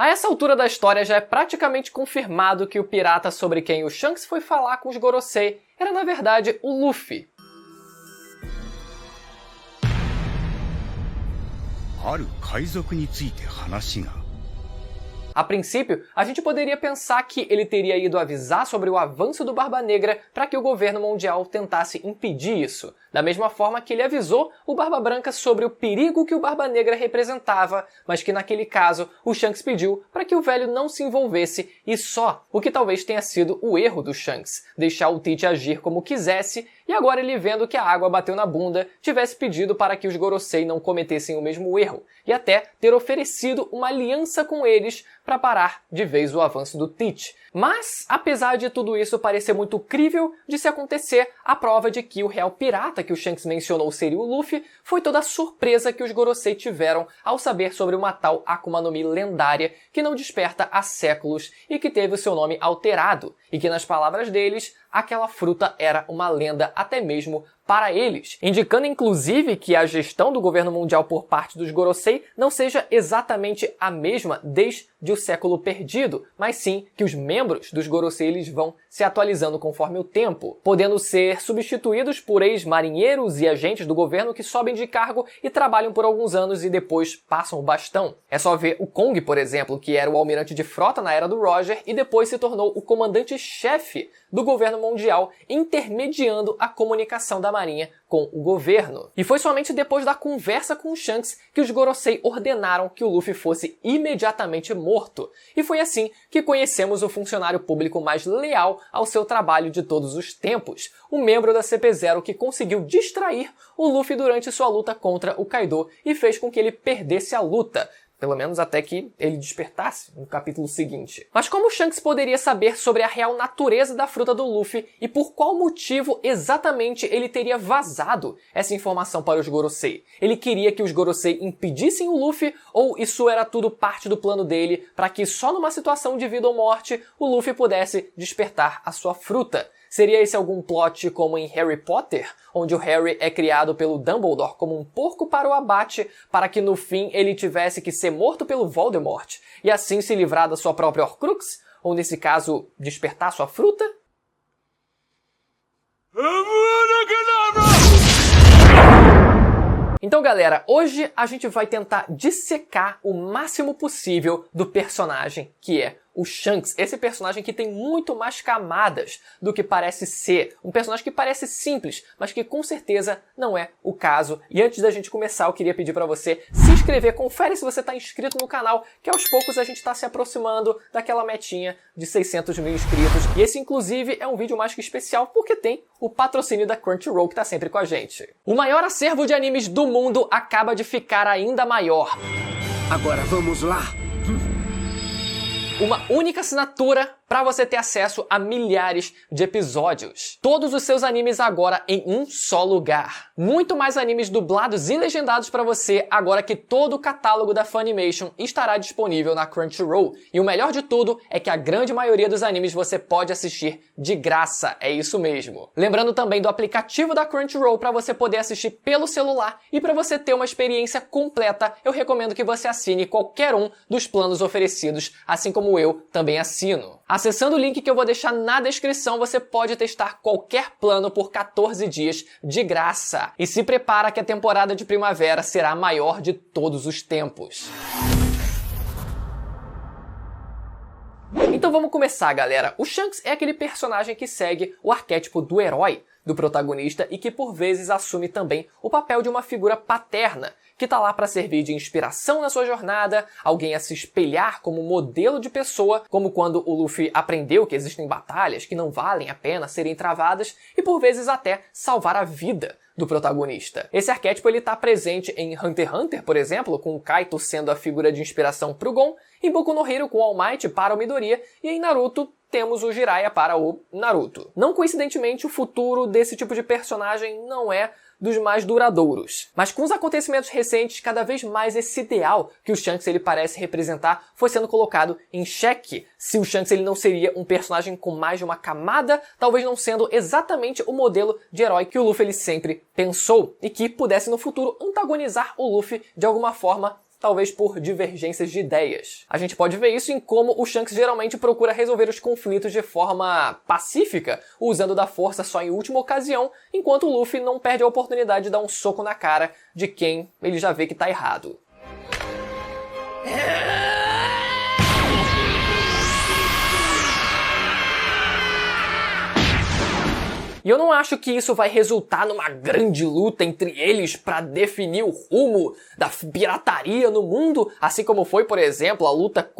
A essa altura da história já é praticamente confirmado que o pirata sobre quem o Shanks foi falar com os Gorosei era na verdade o Luffy. A princípio, a gente poderia pensar que ele teria ido avisar sobre o avanço do Barba Negra para que o governo mundial tentasse impedir isso, da mesma forma que ele avisou o Barba Branca sobre o perigo que o Barba Negra representava, mas que naquele caso o Shanks pediu para que o velho não se envolvesse e só, o que talvez tenha sido o erro do Shanks, deixar o Tite agir como quisesse e agora ele vendo que a água bateu na bunda, tivesse pedido para que os Gorosei não cometessem o mesmo erro e até ter oferecido uma aliança com eles para parar de vez o avanço do Tite. Mas, apesar de tudo isso parecer muito crível de se acontecer, a prova de que o real pirata que o Shanks mencionou seria o Luffy foi toda a surpresa que os Gorosei tiveram ao saber sobre uma tal Akuma no Mi lendária que não desperta há séculos e que teve o seu nome alterado, e que nas palavras deles, aquela fruta era uma lenda até mesmo para eles, indicando inclusive que a gestão do governo mundial por parte dos Gorosei não seja exatamente a mesma desde o século perdido, mas sim que os membros dos Gorosei eles vão se atualizando conforme o tempo, podendo ser substituídos por ex-marinheiros e agentes do governo que sobem de cargo e trabalham por alguns anos e depois passam o bastão. É só ver o Kong, por exemplo, que era o almirante de frota na era do Roger e depois se tornou o comandante-chefe do governo mundial, intermediando a comunicação da Marinha com o governo. E foi somente depois da conversa com o Shanks que os Gorosei ordenaram que o Luffy fosse imediatamente morto. E foi assim que conhecemos o funcionário público mais leal ao seu trabalho de todos os tempos, o membro da CP0 que conseguiu distrair o Luffy durante sua luta contra o Kaido e fez com que ele perdesse a luta. Pelo menos até que ele despertasse no capítulo seguinte. Mas como Shanks poderia saber sobre a real natureza da fruta do Luffy e por qual motivo exatamente ele teria vazado essa informação para os Gorosei? Ele queria que os Gorosei impedissem o Luffy ou isso era tudo parte do plano dele para que só numa situação de vida ou morte o Luffy pudesse despertar a sua fruta? Seria esse algum plot como em Harry Potter, onde o Harry é criado pelo Dumbledore como um porco para o abate, para que no fim ele tivesse que ser morto pelo Voldemort, e assim se livrar da sua própria Horcrux? Ou nesse caso, despertar sua fruta? Então galera, hoje a gente vai tentar dissecar o máximo possível do personagem que é o Shanks, esse personagem que tem muito mais camadas do que parece ser. Um personagem que parece simples, mas que com certeza não é o caso. E antes da gente começar, eu queria pedir pra você se inscrever. Confere se você está inscrito no canal, que aos poucos a gente está se aproximando daquela metinha de 600 mil inscritos. E esse, inclusive, é um vídeo mais que especial, porque tem o patrocínio da Crunchyroll, que tá sempre com a gente. O maior acervo de animes do mundo acaba de ficar ainda maior. Agora vamos lá! Uma única assinatura para você ter acesso a milhares de episódios. Todos os seus animes agora em um só lugar. Muito mais animes dublados e legendados para você agora que todo o catálogo da Funimation estará disponível na Crunchyroll. E o melhor de tudo é que a grande maioria dos animes você pode assistir de graça, é isso mesmo. Lembrando também do aplicativo da Crunchyroll para você poder assistir pelo celular e para você ter uma experiência completa, eu recomendo que você assine qualquer um dos planos oferecidos, assim como eu também assino. Acessando o link que eu vou deixar na descrição, você pode testar qualquer plano por 14 dias de graça. E se prepara que a temporada de primavera será a maior de todos os tempos. Então vamos começar, galera. O Shanks é aquele personagem que segue o arquétipo do herói do protagonista e que por vezes assume também o papel de uma figura paterna, que tá lá para servir de inspiração na sua jornada, alguém a se espelhar como modelo de pessoa, como quando o Luffy aprendeu que existem batalhas que não valem a pena serem travadas e por vezes até salvar a vida do protagonista. Esse arquétipo ele tá presente em Hunter x Hunter, por exemplo, com o Kaito sendo a figura de inspiração pro Gon, em Boku no Hero com All Might para o Midoriya e em Naruto temos o Jiraiya para o Naruto. Não coincidentemente, o futuro desse tipo de personagem não é dos mais duradouros. Mas com os acontecimentos recentes, cada vez mais esse ideal que o Shanks ele parece representar foi sendo colocado em xeque. Se o Shanks ele não seria um personagem com mais de uma camada, talvez não sendo exatamente o modelo de herói que o Luffy ele sempre pensou e que pudesse no futuro antagonizar o Luffy de alguma forma talvez por divergências de ideias. A gente pode ver isso em como o Shanks geralmente procura resolver os conflitos de forma pacífica, usando da força só em última ocasião, enquanto o Luffy não perde a oportunidade de dar um soco na cara de quem ele já vê que tá errado. E eu não acho que isso vai resultar numa grande luta entre eles para definir o rumo da pirataria no mundo, assim como foi, por exemplo, a luta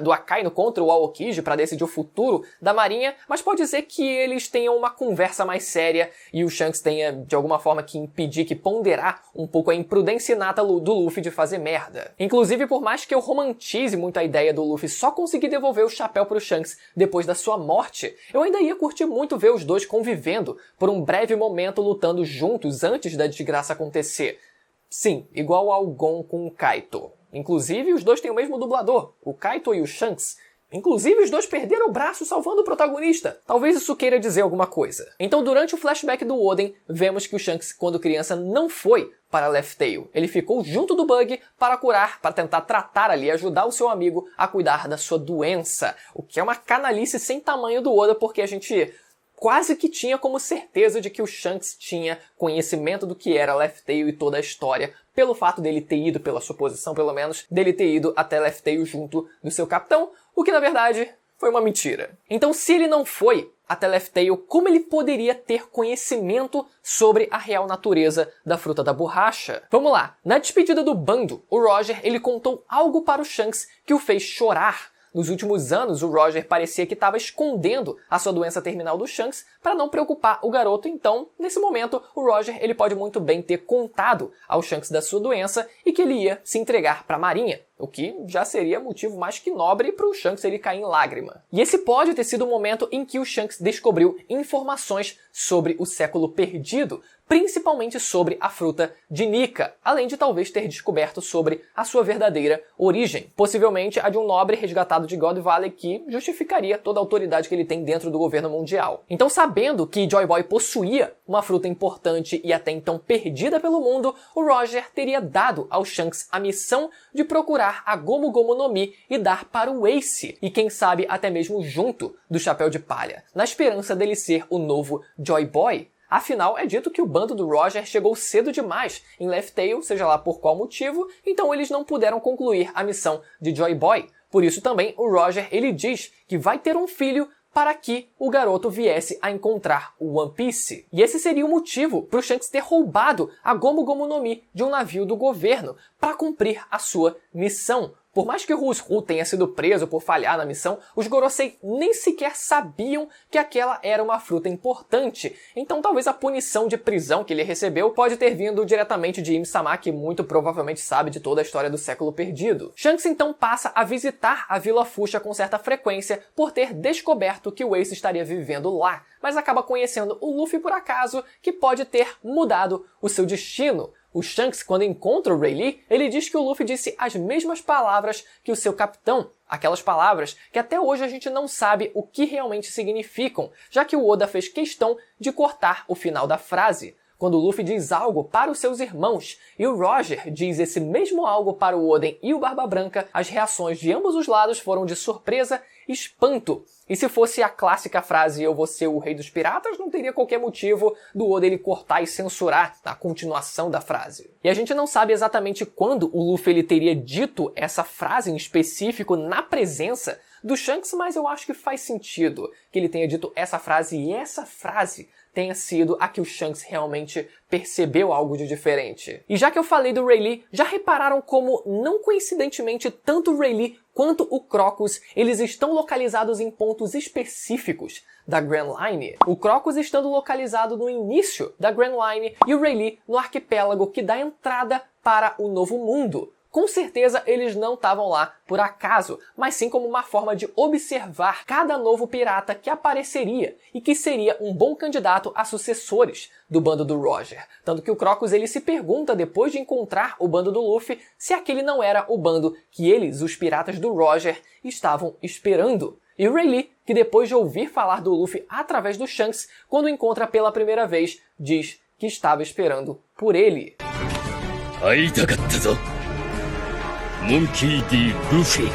do Akainu contra o Aokiji para decidir o futuro da marinha, mas pode ser que eles tenham uma conversa mais séria e o Shanks tenha, de alguma forma, que ponderar um pouco a imprudência inata do Luffy de fazer merda. Inclusive, por mais que eu romantize muito a ideia do Luffy só conseguir devolver o chapéu pro Shanks depois da sua morte, eu ainda ia curtir muito ver os dois convivendo por um breve momento lutando juntos antes da desgraça acontecer. Sim, igual ao Gon com o Kaito. Inclusive, os dois têm o mesmo dublador, o Kaito e o Shanks. Inclusive, os dois perderam o braço salvando o protagonista. Talvez isso queira dizer alguma coisa. Então, durante o flashback do Oden, vemos que o Shanks, quando criança, não foi para Laugh Tale. Ele ficou junto do Bug para curar, para tentar tratar ali, ajudar o seu amigo a cuidar da sua doença. O que é uma canalice sem tamanho do Oda, porque a gente quase que tinha como certeza de que o Shanks tinha conhecimento do que era Laugh Tale e toda a história, pelo fato dele ter ido, pela suposição pelo menos, dele ter ido até Laugh Tale junto do seu capitão, o que na verdade foi uma mentira. Então, se ele não foi até Laugh Tale, como ele poderia ter conhecimento sobre a real natureza da fruta da borracha? Vamos lá. Na despedida do bando, o Roger ele contou algo para o Shanks que o fez chorar. Nos últimos anos, o Roger parecia que estava escondendo a sua doença terminal do Shanks para não preocupar o garoto, então, nesse momento, o Roger ele pode muito bem ter contado ao Shanks da sua doença e que ele ia se entregar para a marinha, o que já seria motivo mais que nobre para o Shanks ele cair em lágrima. E esse pode ter sido o momento em que o Shanks descobriu informações sobre o século perdido, principalmente sobre a fruta de Nika, além de talvez ter descoberto sobre a sua verdadeira origem, possivelmente a de um nobre resgatado de God Valley que justificaria toda a autoridade que ele tem dentro do governo mundial. Então, sabendo que Joy Boy possuía uma fruta importante e até então perdida pelo mundo, o Roger teria dado ao Shanks a missão de procurar a Gomu Gomu no Mi e dar para o Ace, e quem sabe até mesmo junto do Chapéu de Palha, na esperança dele ser o novo Joy Boy. Afinal, é dito que o bando do Roger chegou cedo demais em Laugh Tale, seja lá por qual motivo, então eles não puderam concluir a missão de Joy Boy. Por isso também o Roger ele diz que vai ter um filho para que o garoto viesse a encontrar o One Piece. E esse seria o motivo para o Shanks ter roubado a Gomu Gomu no Mi de um navio do governo para cumprir a sua missão. Por mais que o Rouz-Ru tenha sido preso por falhar na missão, os Gorosei nem sequer sabiam que aquela era uma fruta importante. Então talvez a punição de prisão que ele recebeu pode ter vindo diretamente de Im-sama, que muito provavelmente sabe de toda a história do século perdido. Shanks então passa a visitar a Vila Fuxia com certa frequência por ter descoberto que o Ace estaria vivendo lá, mas acaba conhecendo o Luffy por acaso, que pode ter mudado o seu destino. O Shanks, quando encontra o Rayleigh, ele diz que o Luffy disse as mesmas palavras que o seu capitão. Aquelas palavras que até hoje a gente não sabe o que realmente significam, já que o Oda fez questão de cortar o final da frase. Quando o Luffy diz algo para os seus irmãos e o Roger diz esse mesmo algo para o Oden e o Barba Branca, as reações de ambos os lados foram de surpresa e espanto. E se fosse a clássica frase "eu vou ser o rei dos piratas", não teria qualquer motivo do Oda ele cortar e censurar a continuação da frase. E a gente não sabe exatamente quando o Luffy ele teria dito essa frase em específico na presença do Shanks, mas eu acho que faz sentido que ele tenha dito essa frase e essa frase tenha sido a que o Shanks realmente percebeu algo de diferente. E já que eu falei do Rayleigh, já repararam como, não coincidentemente, tanto o Rayleigh quanto o Crocus, eles estão localizados em pontos específicos da Grand Line? O Crocus estando localizado no início da Grand Line e o Rayleigh no arquipélago que dá entrada para o Novo Mundo. Com certeza eles não estavam lá por acaso, mas sim como uma forma de observar cada novo pirata que apareceria e que seria um bom candidato a sucessores do bando do Roger. Tanto que o Crocus ele se pergunta depois de encontrar o bando do Luffy se aquele não era o bando que eles, os piratas do Roger, estavam esperando. E o Rayleigh, que depois de ouvir falar do Luffy através do Shanks, quando o encontra pela primeira vez, diz que estava esperando por ele. Monkey D. Luffy.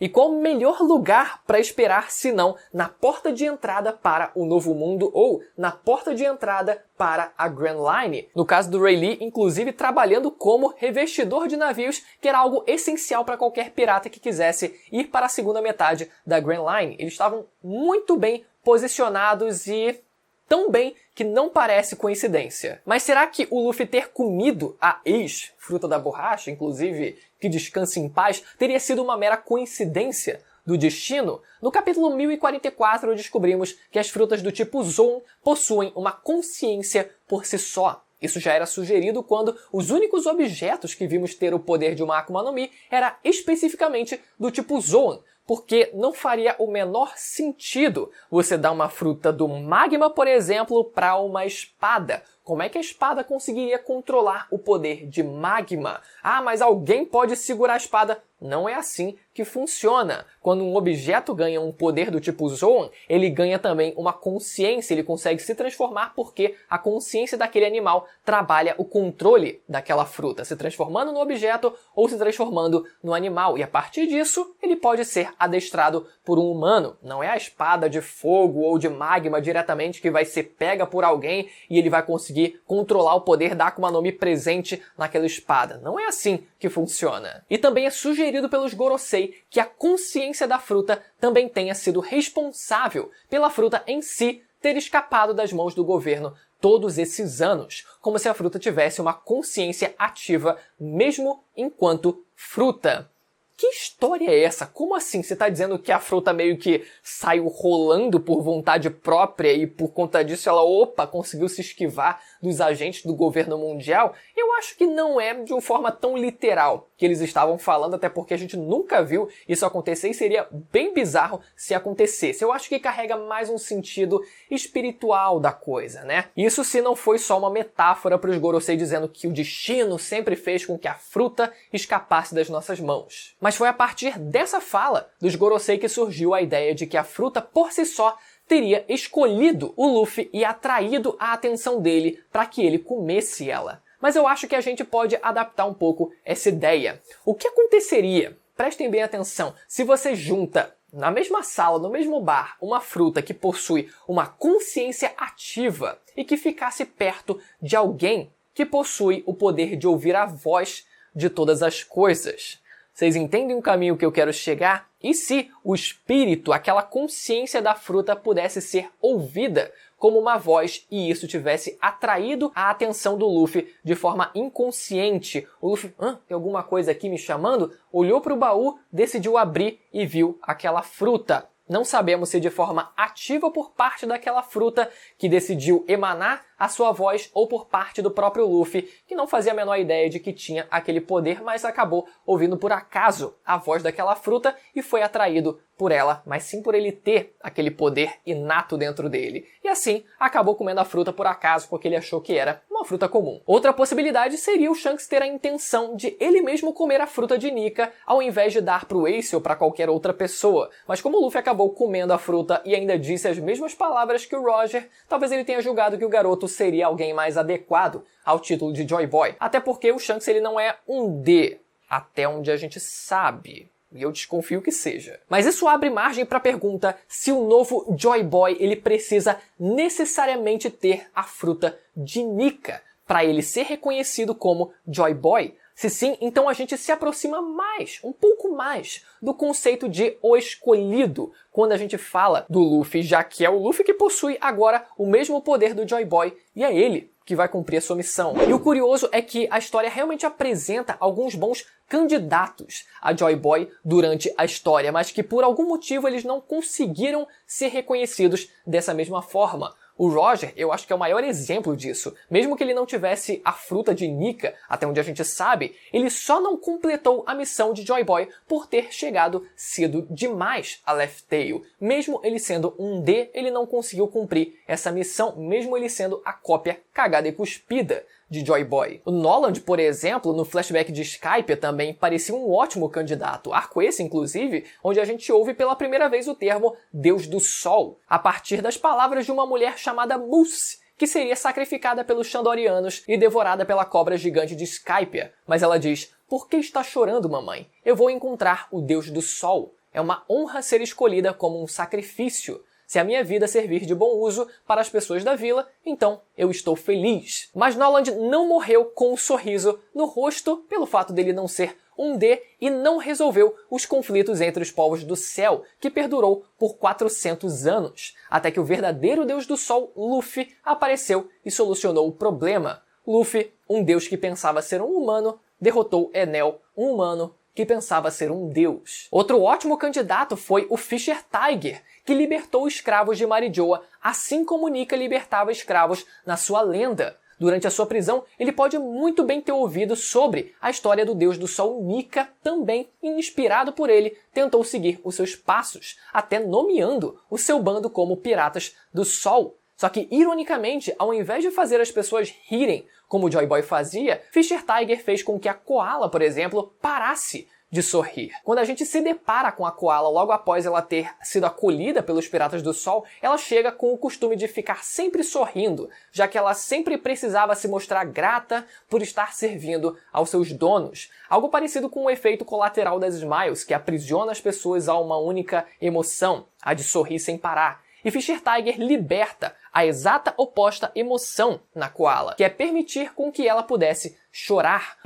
E qual o melhor lugar para esperar se não na porta de entrada para o Novo Mundo ou na porta de entrada para a Grand Line? No caso do Rayleigh, inclusive trabalhando como revestidor de navios, que era algo essencial para qualquer pirata que quisesse ir para a segunda metade da Grand Line. Eles estavam muito bem posicionados e tão bem que não parece coincidência. Mas será que o Luffy ter comido a ex-fruta da borracha, inclusive que descanse em paz, teria sido uma mera coincidência do destino? No capítulo 1044 descobrimos que as frutas do tipo Zoan possuem uma consciência por si só. Isso já era sugerido quando os únicos objetos que vimos ter o poder de uma Akuma no Mi era especificamente do tipo Zoan, porque não faria o menor sentido você dar uma fruta do magma, por exemplo, para uma espada. Como é que a espada conseguiria controlar o poder de magma? Ah, mas alguém pode segurar a espada. Não é assim que funciona. Quando um objeto ganha um poder do tipo Zoan, ele ganha também uma consciência, ele consegue se transformar porque a consciência daquele animal trabalha o controle daquela fruta, se transformando no objeto ou se transformando no animal. E a partir disso, ele pode ser adestrado por um humano. Não é a espada de fogo ou de magma diretamente que vai ser pega por alguém e ele vai conseguir controlar o poder da Akuma no Mi presente naquela espada. Não é assim que funciona. E também é sugerido pelos Gorosei que a consciência da fruta também tenha sido responsável pela fruta em si ter escapado das mãos do governo todos esses anos, como se a fruta tivesse uma consciência ativa mesmo enquanto fruta. Que história é essa? Como assim? Você está dizendo que a fruta meio que saiu rolando por vontade própria e por conta disso ela, conseguiu se esquivar dos agentes do governo mundial? Eu acho que não é de uma forma tão literal que eles estavam falando, até porque a gente nunca viu isso acontecer e seria bem bizarro se acontecesse. Eu acho que carrega mais um sentido espiritual da coisa, né? Isso se não foi só uma metáfora para os Gorosei dizendo que o destino sempre fez com que a fruta escapasse das nossas mãos. Mas foi a partir dessa fala dos Gorosei que surgiu a ideia de que a fruta por si só teria escolhido o Luffy e atraído a atenção dele para que ele comesse ela. Mas eu acho que a gente pode adaptar um pouco essa ideia. O que aconteceria, prestem bem atenção, se você junta na mesma sala, no mesmo bar, uma fruta que possui uma consciência ativa e que ficasse perto de alguém que possui o poder de ouvir a voz de todas as coisas? Vocês entendem o caminho que eu quero chegar? E se o espírito, aquela consciência da fruta, pudesse ser ouvida como uma voz e isso tivesse atraído a atenção do Luffy de forma inconsciente? O Luffy, tem alguma coisa aqui me chamando? Olhou para o baú, decidiu abrir e viu aquela fruta. Não sabemos se de forma ativa por parte daquela fruta que decidiu emanar a sua voz ou por parte do próprio Luffy, que não fazia a menor ideia de que tinha aquele poder, mas acabou ouvindo por acaso a voz daquela fruta e foi atraído por ela, mas sim por ele ter aquele poder inato dentro dele. E assim, acabou comendo a fruta por acaso, porque ele achou que era uma fruta comum. Outra possibilidade seria o Shanks ter a intenção de ele mesmo comer a fruta de Nika, ao invés de dar pro Ace ou para qualquer outra pessoa. Mas como o Luffy acabou comendo a fruta e ainda disse as mesmas palavras que o Roger, talvez ele tenha julgado que o garoto seria alguém mais adequado ao título de Joy Boy. Até porque o Shanks ele não é um D, até onde a gente sabe. E eu desconfio que seja. Mas isso abre margem para a pergunta se o novo Joy Boy ele precisa necessariamente ter a fruta de Nika para ele ser reconhecido como Joy Boy. Se sim, então a gente se aproxima mais, um pouco mais, do conceito de o escolhido, quando a gente fala do Luffy, já que é o Luffy que possui agora o mesmo poder do Joy Boy, e é ele que vai cumprir a sua missão. E o curioso é que a história realmente apresenta alguns bons candidatos a Joy Boy durante a história, mas que por algum motivo eles não conseguiram ser reconhecidos dessa mesma forma. O Roger, eu acho que é o maior exemplo disso. Mesmo que ele não tivesse a fruta de Nika, até onde a gente sabe, ele só não completou a missão de Joy Boy por ter chegado cedo demais a Laugh Tale. Mesmo ele sendo um D, ele não conseguiu cumprir essa missão, mesmo ele sendo a cópia cagada e cuspida de Joy Boy. O Noland, por exemplo, no flashback de Skypiea também parecia um ótimo candidato. Arco esse, inclusive, onde a gente ouve pela primeira vez o termo Deus do Sol, a partir das palavras de uma mulher chamada Mousse, que seria sacrificada pelos Shandorianos e devorada pela cobra gigante de Skypiea. Mas ela diz, "Por que está chorando, mamãe? Eu vou encontrar o Deus do Sol. É uma honra ser escolhida como um sacrifício. Se a minha vida servir de bom uso para as pessoas da vila, então eu estou feliz." Mas Noland não morreu com um sorriso no rosto pelo fato dele não ser um D e não resolveu os conflitos entre os povos do céu, que perdurou por 400 anos, até que o verdadeiro Deus do Sol, Luffy, apareceu e solucionou o problema. Luffy, um deus que pensava ser um humano, derrotou Enel, um humano que pensava ser um deus. Outro ótimo candidato foi o Fisher Tiger, que libertou escravos de Marijoa, assim como Nika libertava escravos na sua lenda. Durante a sua prisão, ele pode muito bem ter ouvido sobre a história do Deus do Sol Nika também, e inspirado por ele, tentou seguir os seus passos, até nomeando o seu bando como Piratas do Sol. Só que, ironicamente, ao invés de fazer as pessoas rirem, como o Joy Boy fazia, Fisher Tiger fez com que a Koala, por exemplo, parasse de sorrir. Quando a gente se depara com a Koala logo após ela ter sido acolhida pelos Piratas do Sol, ela chega com o costume de ficar sempre sorrindo, já que ela sempre precisava se mostrar grata por estar servindo aos seus donos. Algo parecido com o efeito colateral das Smiles, que aprisiona as pessoas a uma única emoção, a de sorrir sem parar. E Fisher Tiger liberta a exata oposta emoção na Koala, que é permitir com que ela pudesse chorar.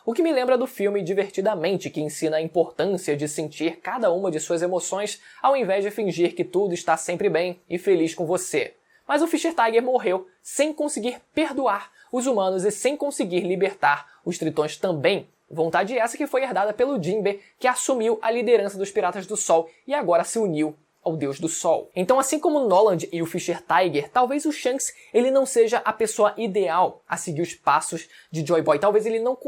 O que me lembra do filme Divertidamente, que ensina a importância de sentir cada uma de suas emoções ao invés de fingir que tudo está sempre bem e feliz com você. Mas o Fisher Tiger morreu sem conseguir perdoar os humanos e sem conseguir libertar os Tritões também. Vontade essa que foi herdada pelo Jinbe, que assumiu a liderança dos Piratas do Sol e agora se uniu ao Deus do Sol. Então, assim como Noland e o Fisher Tiger, talvez o Shanks ele não seja a pessoa ideal a seguir os passos de Joy Boy. Talvez ele não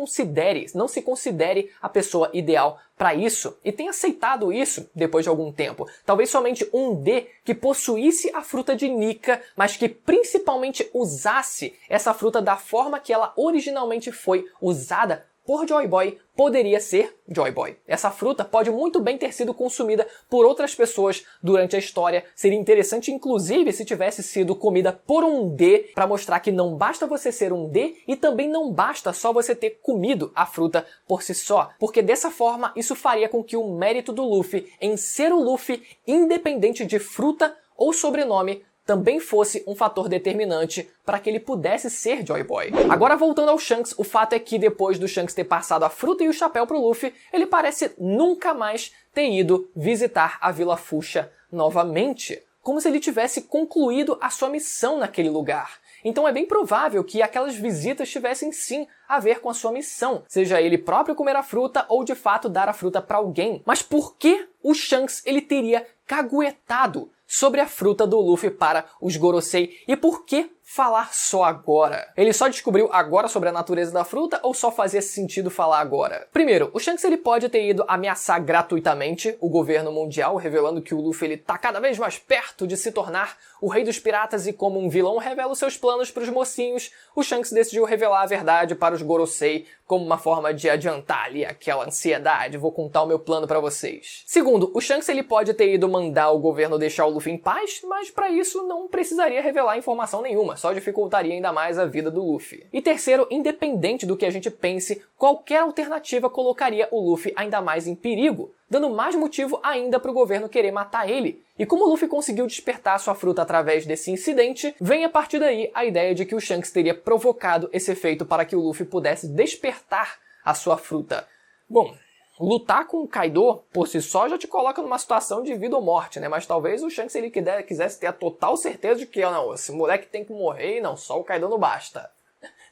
se considere a pessoa ideal para isso e tenha aceitado isso depois de algum tempo. Talvez somente um D que possuísse a fruta de Nika, mas que principalmente usasse essa fruta da forma que ela originalmente foi usada por Joy Boy, poderia ser Joy Boy. Essa fruta pode muito bem ter sido consumida por outras pessoas durante a história. Seria interessante, inclusive, se tivesse sido comida por um D, para mostrar que não basta você ser um D e também não basta só você ter comido a fruta por si só. Porque dessa forma, isso faria com que o mérito do Luffy em ser o Luffy, independente de fruta ou sobrenome, também fosse um fator determinante para que ele pudesse ser Joy Boy. Agora, voltando ao Shanks, o fato é que depois do Shanks ter passado a fruta e o chapéu pro Luffy, ele parece nunca mais ter ido visitar a Vila Fuchsia novamente, como se ele tivesse concluído a sua missão naquele lugar. Então é bem provável que aquelas visitas tivessem sim a ver com a sua missão, seja ele próprio comer a fruta ou de fato dar a fruta para alguém. Mas por que o Shanks ele teria caguetado sobre a fruta do Luffy para os Gorosei e por que falar só agora? Ele só descobriu agora sobre a natureza da fruta ou só fazia sentido falar agora? Primeiro, o Shanks ele pode ter ido ameaçar gratuitamente o governo mundial, revelando que o Luffy ele tá cada vez mais perto de se tornar o rei dos piratas e como um vilão revela os seus planos para os mocinhos, o Shanks decidiu revelar a verdade para os Gorosei como uma forma de adiantar ali aquela ansiedade, vou contar o meu plano para vocês. Segundo, o Shanks ele pode ter ido mandar o governo deixar o Luffy em paz, mas para isso não precisaria revelar informação nenhuma, só dificultaria ainda mais a vida do Luffy. E terceiro, independente do que a gente pense, qualquer alternativa colocaria o Luffy ainda mais em perigo, dando mais motivo ainda para o governo querer matar ele. E como o Luffy conseguiu despertar sua fruta através desse incidente, vem a partir daí a ideia de que o Shanks teria provocado esse efeito para que o Luffy pudesse despertar a sua fruta. Bom, lutar com o Kaido por si só já te coloca numa situação de vida ou morte, né? Mas talvez o Shanks ele quisesse ter a total certeza de que, não, esse moleque tem que morrer e não, só o Kaido não basta.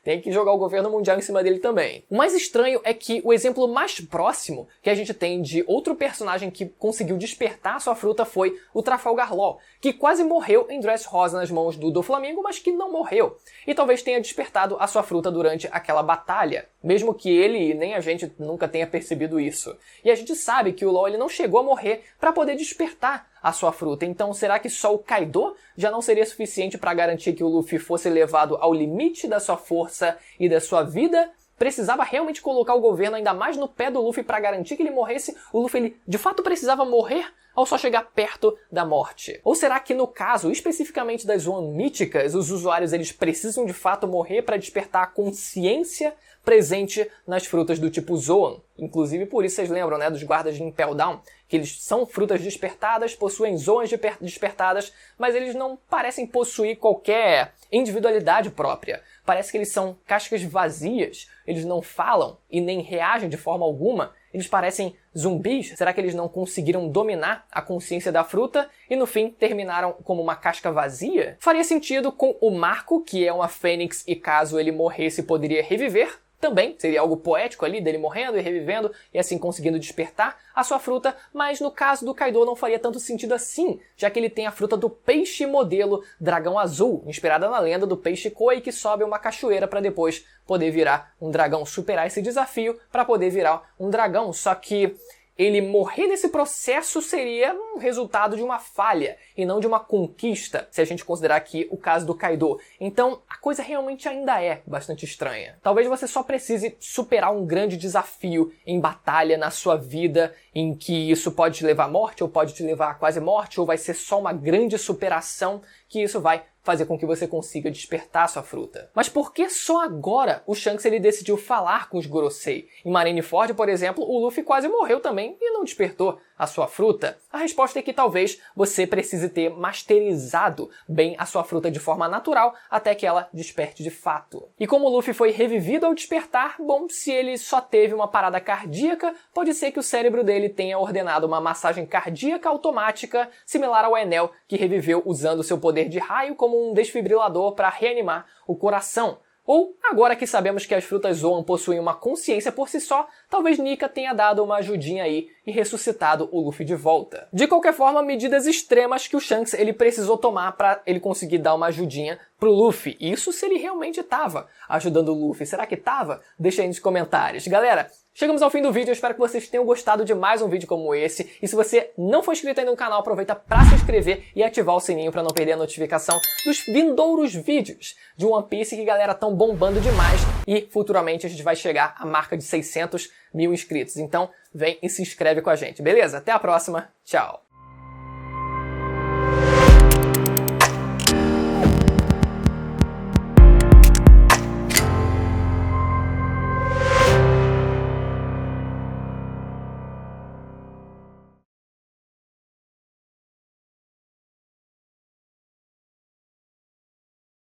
Tem que jogar o governo mundial em cima dele também. O mais estranho é que o exemplo mais próximo que a gente tem de outro personagem que conseguiu despertar sua fruta foi o Trafalgar Law, que quase morreu em Dressrosa nas mãos do Doflamingo, mas que não morreu. E talvez tenha despertado a sua fruta durante aquela batalha, mesmo que ele nem a gente nunca tenha percebido isso. E a gente sabe que o Law ele não chegou a morrer para poder despertar a sua fruta. Então será que só o Kaido já não seria suficiente para garantir que o Luffy fosse levado ao limite da sua força e da sua vida? precisava realmente colocar o governo ainda mais no pé do Luffy para garantir que ele morresse? O Luffy, ele de fato precisava morrer ao só chegar perto da morte? Ou será que no caso, especificamente das Zoan míticas, os usuários eles precisam de fato morrer para despertar a consciência presente nas frutas do tipo Zoan? Inclusive por isso vocês lembram, né, dos guardas de Impel Down, que eles são frutas despertadas, possuem Zoans despertadas, mas eles não parecem possuir qualquer individualidade própria. Parece que eles são cascas vazias, eles não falam e nem reagem de forma alguma. Eles parecem zumbis. Será que eles não conseguiram dominar a consciência da fruta e no fim terminaram como uma casca vazia? Faria sentido com o Marco, que é uma fênix e caso ele morresse poderia reviver. Também seria algo poético ali, dele morrendo e revivendo e assim conseguindo despertar a sua fruta, mas no caso do Kaido não faria tanto sentido assim, já que ele tem a fruta do peixe modelo dragão azul, inspirada na lenda do peixe Koi que sobe uma cachoeira para depois poder virar um dragão, superar esse desafio para poder virar um dragão, só que ele morrer nesse processo seria um resultado de uma falha e não de uma conquista, se a gente considerar aqui o caso do Kaido. Então, a coisa realmente ainda é bastante estranha. Talvez você só precise superar um grande desafio em batalha na sua vida, em que isso pode te levar à morte, ou pode te levar à quase morte, ou vai ser só uma grande superação que isso vai fazer com que você consiga despertar sua fruta. Mas por que só agora o Shanks ele decidiu falar com os Gorosei? Em Marineford, por exemplo, o Luffy quase morreu também e não despertou a sua fruta? A resposta é que talvez você precise ter masterizado bem a sua fruta de forma natural até que ela desperte de fato. E como o Luffy foi revivido ao despertar, bom, se ele só teve uma parada cardíaca, pode ser que o cérebro dele tenha ordenado uma massagem cardíaca automática similar ao Enel, que reviveu usando seu poder de raio como um desfibrilador para reanimar o coração. Ou, agora que sabemos que as frutas Zoan possuem uma consciência por si só, talvez Nika tenha dado uma ajudinha aí e ressuscitado o Luffy de volta. De qualquer forma, medidas extremas que o Shanks ele precisou tomar para ele conseguir dar uma ajudinha pro Luffy. Isso se ele realmente estava ajudando o Luffy. Será que estava? Deixa aí nos comentários. Galera, chegamos ao fim do vídeo, eu espero que vocês tenham gostado de mais um vídeo como esse. E se você não for inscrito ainda no canal, aproveita para se inscrever e ativar o sininho para não perder a notificação dos vindouros vídeos de One Piece que, galera, estão bombando demais. E futuramente a gente vai chegar à marca de 600 mil inscritos. Então, vem e se inscreve com a gente, beleza? Até a próxima, tchau!